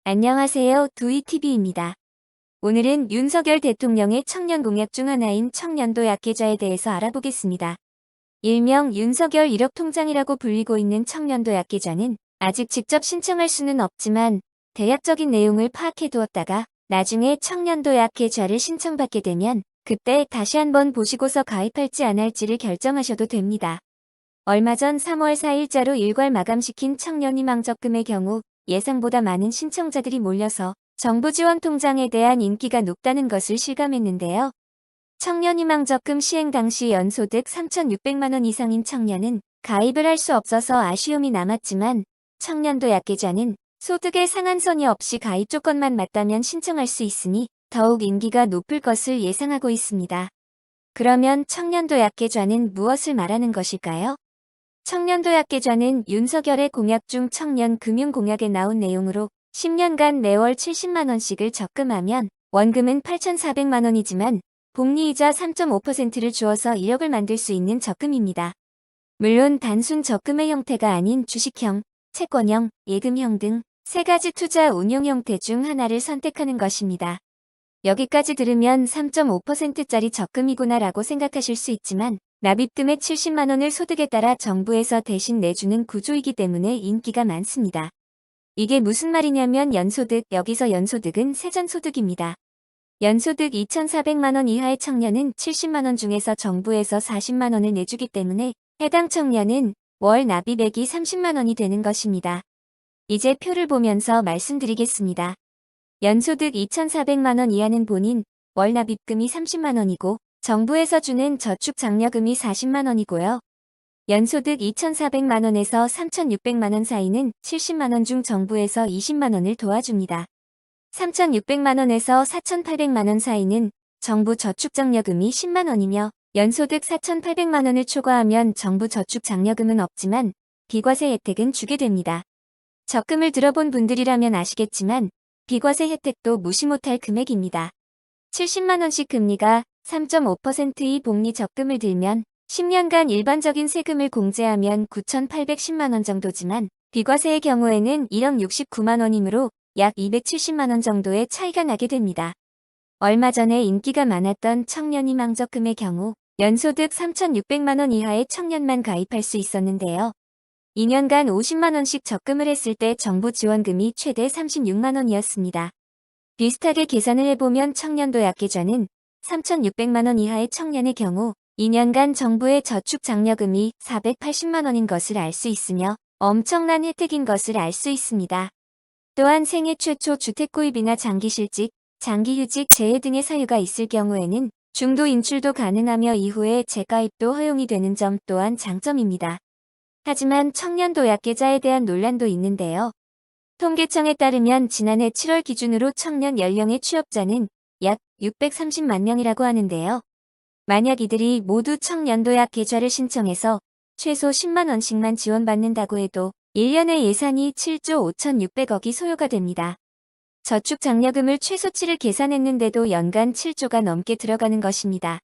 안녕하세요. 두이TV입니다. 오늘은 윤석열 대통령의 청년 공약 중 하나인 청년도 약계좌에 대해서 알아보겠습니다. 일명 윤석열 1억 통장이라고 불리고 있는 청년도 약계좌는 아직 직접 신청할 수는 없지만 대략적인 내용을 파악해 두었다가 나중에 청년도 약계좌를 신청받게 되면 그때 다시 한번 보시고서 가입할지 안 할지를 결정하셔도 됩니다. 얼마 전 3월 4일자로 일괄 마감시킨 청년희망 적금의 경우 예상보다 많은 신청자들이 몰려서 정부 지원 통장에 대한 인기가 높다는 것을 실감했는데요. 청년희망 적금 시행 당시 연소득 3,600만 원 이상인 청년은 가입을 할 수 없어서 아쉬움이 남았지만 청년도 약계좌는 소득의 상한선이 없이 가입 조건만 맞다면 신청할 수 있으니 더욱 인기가 높을 것을 예상하고 있습니다. 그러면 청년도 약계좌는 무엇을 말하는 것일까요? 청년도 약계좌는 윤석열의 공약 중 청년 금융공약에 나온 내용으로 10년간 매월 70만 원씩을 적금하면 원금은 8,400만 원이지만 복리이자 3.5%를 주어서 1억을 만들 수 있는 적금입니다. 물론 단순 적금의 형태가 아닌 주식형, 채권형, 예금형 등 세 가지 투자 운용 형태 중 하나를 선택하는 것입니다. 여기까지 들으면 3.5%짜리 적금이구나 라고 생각하실 수 있지만 납입금액 70만 원을 소득에 따라 정부에서 대신 내주는 구조이기 때문에 인기가 많습니다. 이게 무슨 말이냐면 연소득, 여기서 연소득은 세전소득입니다. 연소득 2,400만 원 이하의 청년은 70만 원 중에서 정부에서 40만 원을 내주기 때문에 해당 청년은 월 납입액이 30만 원이 되는 것입니다. 이제 표를 보면서 말씀드리겠습니다. 연소득 2,400만 원 이하는 본인, 월 납입금이 30만 원이고 정부에서 주는 저축장려금이 40만 원이고요. 연소득 2,400만 원에서 3,600만 원 사이는 70만 원 중 정부에서 20만 원을 도와줍니다. 3,600만 원에서 4,800만 원 사이는 정부 저축장려금이 10만 원이며 연소득 4,800만 원을 초과하면 정부 저축장려금은 없지만 비과세 혜택은 주게 됩니다. 적금을 들어본 분들이라면 아시겠지만 비과세 혜택도 무시 못할 금액입니다. 70만 원씩 금리가 3.5%의 복리 적금을 들면 10년간 일반적인 세금을 공제하면 9,810만 원 정도지만 비과세의 경우에는 1억 69만 원이므로 약 270만 원 정도의 차이가 나게 됩니다. 얼마 전에 인기가 많았던 청년희망 적금의 경우 연소득 3,600만 원 이하의 청년만 가입할 수 있었는데요. 2년간 50만 원씩 적금을 했을 때 정부 지원금이 최대 36만 원이었습니다. 비슷하게 계산을 해보면 청년도 약계좌는 3,600만 원 이하의 청년의 경우 2년간 정부의 저축장려금이 480만 원인 것을 알 수 있으며 엄청난 혜택인 것을 알 수 있습니다. 또한 생애 최초 주택구입이나 장기실직, 장기휴직, 재해 등의 사유가 있을 경우에는 중도 인출도 가능하며 이후에 재가입도 허용이 되는 점 또한 장점입니다. 하지만 청년도 약계좌에 대한 논란도 있는데요. 통계청에 따르면 지난해 7월 기준으로 청년 연령의 취업자는 약 630만 명이라고 하는데요. 만약 이들이 모두 청년도 약계좌를 신청해서 최소 10만 원씩만 지원받는다고 해도 1년의 예산이 7조 5,600억이 소요가 됩니다. 저축장려금을 최소치를 계산했는데도 연간 7조가 넘게 들어가는 것입니다.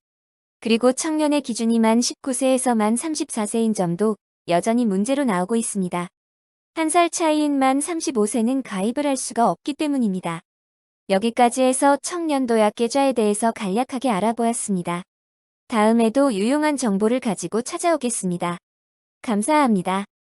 그리고 청년의 기준이 만 19세에서 만 34세인 점도 여전히 문제로 나오고 있습니다. 한 살 차이인 만 35세는 가입을 할 수가 없기 때문입니다. 여기까지 해서 청년도 약계좌에 대해서 간략하게 알아보았습니다. 다음에도 유용한 정보를 가지고 찾아오겠습니다. 감사합니다.